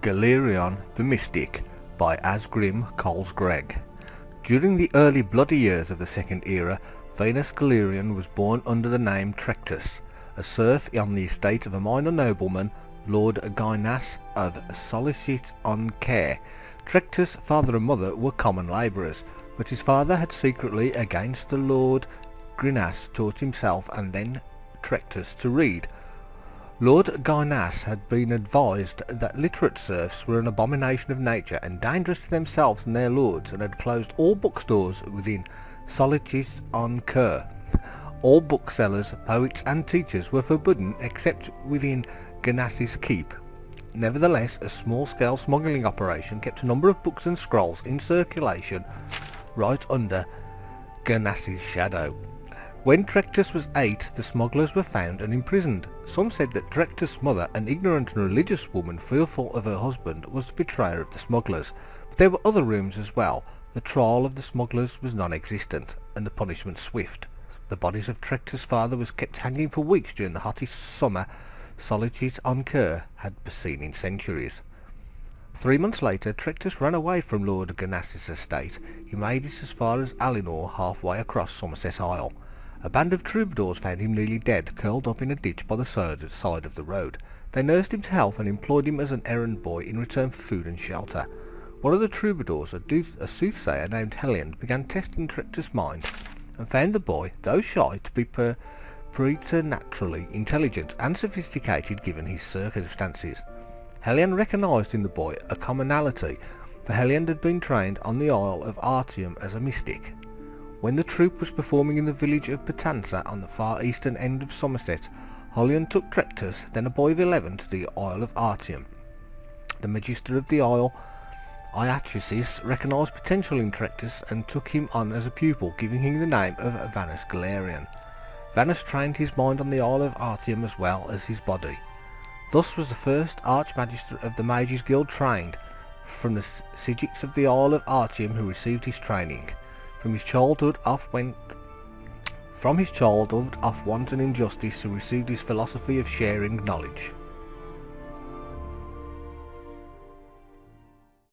Galerion the Mystic by Asgrim Colesgreg. During the early bloody years of the Second Era, Venus Galerion was born under the name Trectus, a serf on the estate of a minor nobleman, Lord Gynas of Solicit on Care. Trectus' father and mother were common labourers, but his father had secretly, against the Lord Gynas, taught himself and then Trectus to read. Lord Gynas had been advised that literate serfs were an abomination of nature and dangerous to themselves and their lords, and had closed all bookstores within Solicit on Care. All booksellers, poets and teachers were forbidden except within Gynas's keep. Nevertheless, a small-scale smuggling operation kept a number of books and scrolls in circulation right under Gynas's shadow. When Trectus was 8, the smugglers were found and imprisoned. Some said that Trectus' mother, an ignorant and religious woman fearful of her husband, was the betrayer of the smugglers. But there were other rumours as well. The trial of the smugglers was non-existent, and the punishment swift. The bodies of Trectus' father was kept hanging for weeks during the hottest summer Solicit on Care had seen in centuries. 3 months later, Trectus ran away from Lord Gynas's estate. He made it as far as Alinor, halfway across Somerset Isle. A band of troubadours found him nearly dead, curled up in a ditch by the side of the road. They nursed him to health and employed him as an errand boy in return for food and shelter. One of the troubadours, a soothsayer named Helion, began testing Trectus' mind and found the boy, though shy, to be preternaturally intelligent and sophisticated given his circumstances. Helion recognised in the boy a commonality, for Helion had been trained on the Isle of Artium as a mystic. When the troupe was performing in the village of Patanza on the far eastern end of Somerset, Helion took Trectus, then a boy of 11, to the Isle of Artium. The Magister of the Isle, Iatrisis, recognised potential in Trectus and took him on as a pupil, giving him the name of Vanus Galerion. Vanus trained his mind on the Isle of Artium as well as his body. Thus was the first Archmagister of the Mages Guild trained from the Sigics of the Isle of Artium who received his training. From his childhood off want and injustice, he received his philosophy of sharing knowledge.